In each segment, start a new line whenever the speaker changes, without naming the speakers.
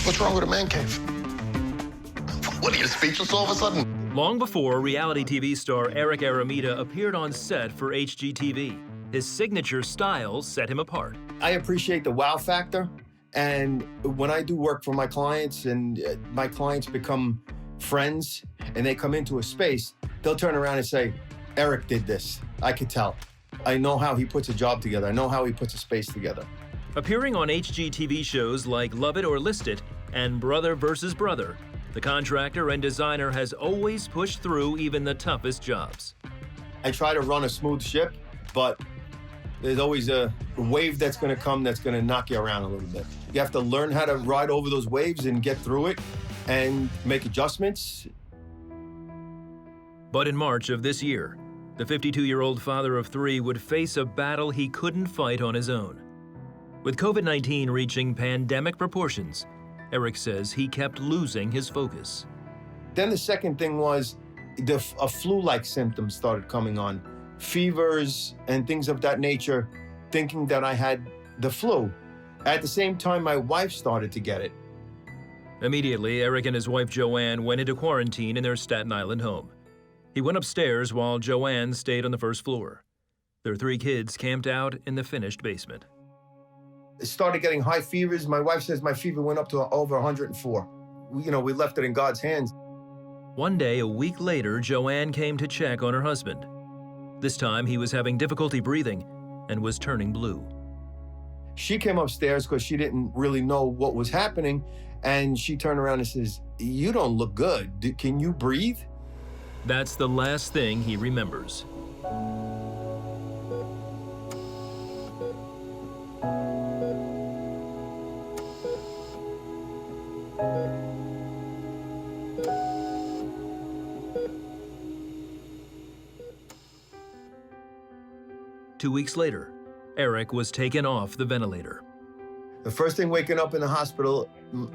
What's wrong with a man cave? What, are you speechless all of a sudden?
Long before reality TV star Eric Eremita appeared on set for HGTV, his signature style set him apart.
I appreciate the wow factor, and when I do work for my clients and my clients become friends and they come into a space, they'll turn around and say, Eric did this. I could tell. I know how he puts a job together. I know how he puts a space together.
Appearing on HGTV shows like Love It or List It and Brother vs. Brother, the contractor and designer has always pushed through even the toughest jobs.
I try to run a smooth ship, but there's always a wave that's going to come that's going to knock you around a little bit. You have to learn how to ride over those waves and get through it and make adjustments.
But in March of this year, the 52-year-old father of three would face a battle he couldn't fight on his own. With COVID-19 reaching pandemic proportions, Eric says he kept losing his focus.
Then the second thing was a flu-like symptoms started coming on. Fevers and things of that nature, thinking that I had the flu. At the same time, my wife started to get it.
Immediately, Eric and his wife Joanne went into quarantine in their Staten Island home. He went upstairs while Joanne stayed on the first floor. Their three kids camped out in the finished basement.
It started getting high fevers. My wife says my fever went up to over 104. We left it in God's hands.
One day, a week later, Joanne came to check on her husband. This time, he was having difficulty breathing and was turning blue.
She came upstairs because she didn't really know what was happening, and she turned around and says, "You don't look good. Can you breathe?"
That's the last thing he remembers. Two weeks later, Eric was taken off the ventilator.
The first thing waking up in the hospital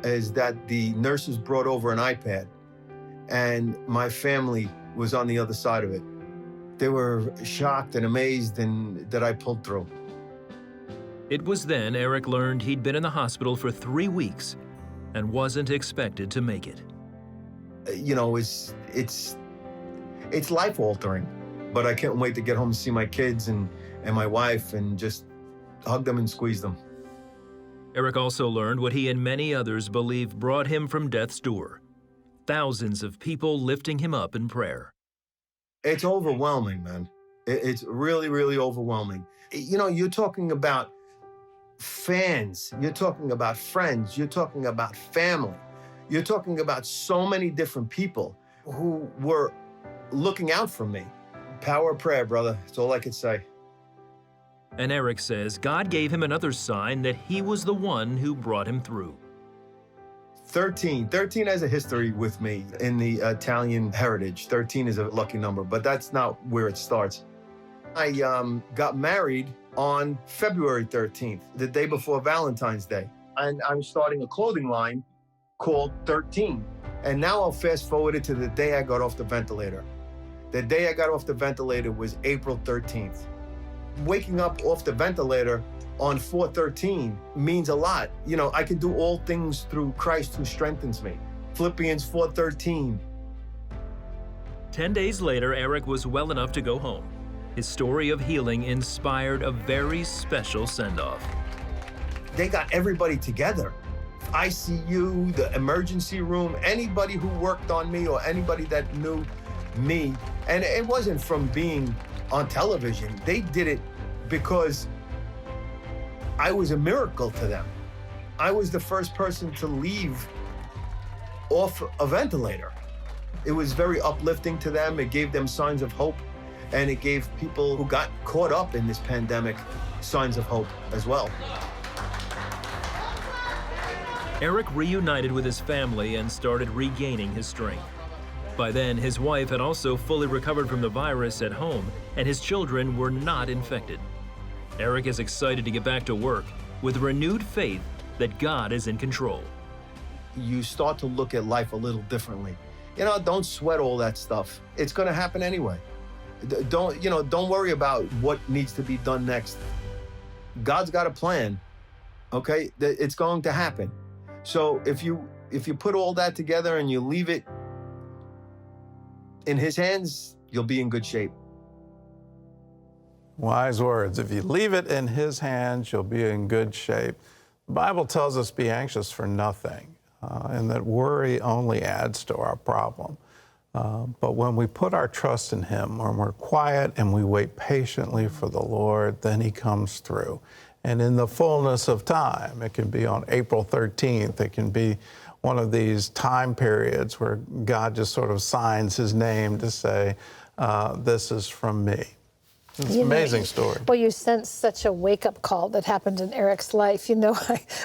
is that the nurses brought over an iPad, and my family was on the other side of it. They were shocked and amazed and that I pulled through.
It was then Eric learned he'd been in the hospital for 3 weeks and wasn't expected to make it.
It's life-altering, but I can't wait to get home to see my kids and my wife and just hug them and squeeze them.
Eric also learned what he and many others believe brought him from death's door. Thousands of people lifting him up in prayer.
It's overwhelming, man. It's really, really overwhelming. You're talking about fans, you're talking about friends, you're talking about family. You're talking about so many different people who were looking out for me. Power of prayer, brother. That's all I could say.
And Eric says God gave him another sign that he was the one who brought him through.
13 has a history with me in the Italian heritage. 13 is a lucky number, but that's not where it starts. I got married on February 13th, the day before Valentine's Day. And I'm starting a clothing line called 13. And now I'll fast forward it to the day I got off the ventilator. The day I got off the ventilator was April 13th. Waking up off the ventilator on 4/13 means a lot. I can do all things through Christ who strengthens me. Philippians 4:13.
10 days later, Eric was well enough to go home. His story of healing inspired a very special send-off.
They got everybody together. ICU, the emergency room, anybody who worked on me or anybody that knew me. And it wasn't from being on television. They did it because I was a miracle to them. I was the first person to leave off a ventilator. It was very uplifting to them. It gave them signs of hope, and it gave people who got caught up in this pandemic signs of hope as well.
Eric reunited with his family and started regaining his strength. By then, his wife had also fully recovered from the virus at home, and his children were not infected. Eric is excited to get back to work with renewed faith that God is in control.
You start to look at life a little differently. Don't sweat all that stuff. It's going to happen anyway. Don't worry about what needs to be done next. God's got a plan, okay? It's going to happen. So if you put all that together and you leave it in his hands, you'll be in good shape.
Wise words. If you leave it in his hands, you'll be in good shape. The Bible tells us be anxious for nothing, and that worry only adds to our problem. But when we put our trust in him, when we're quiet and we wait patiently for the Lord, then he comes through. And in the fullness of time, it can be on April 13th, it can be one of these time periods where God just sort of signs his name to say, this is from me. It's an amazing story.
Well, you sense such a wake-up call that happened in Eric's life. You know,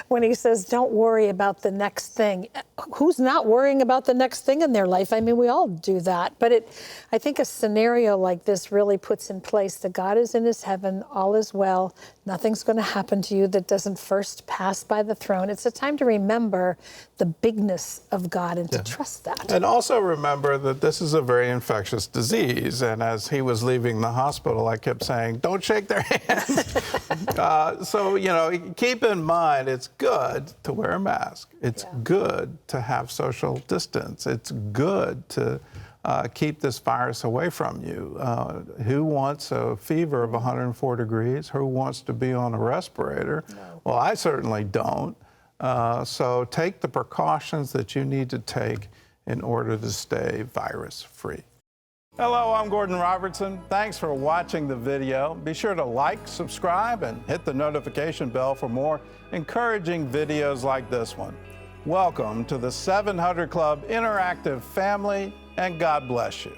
when he says, don't worry about the next thing. Who's not worrying about the next thing in their life? I mean, we all do that. But I think a scenario like this really puts in place that God is in his heaven, all is well. Nothing's going to happen to you that doesn't first pass by the throne. It's a time to remember the bigness of God and to trust that.
And also remember that this is a very infectious disease. And as he was leaving the hospital, I kept saying, don't shake their hands. So, you know, keep in mind, it's good to wear a mask. It's good to have social distance. It's good to keep this virus away from you. Who wants a fever of 104 degrees? Who wants to be on a respirator? No. Well, I certainly don't. So take the precautions that you need to take in order to stay virus-free. Hello, I'm Gordon Robertson. Thanks for watching the video. Be sure to like, subscribe, and hit the notification bell for more encouraging videos like this one. Welcome to the 700 Club Interactive family, and God bless you.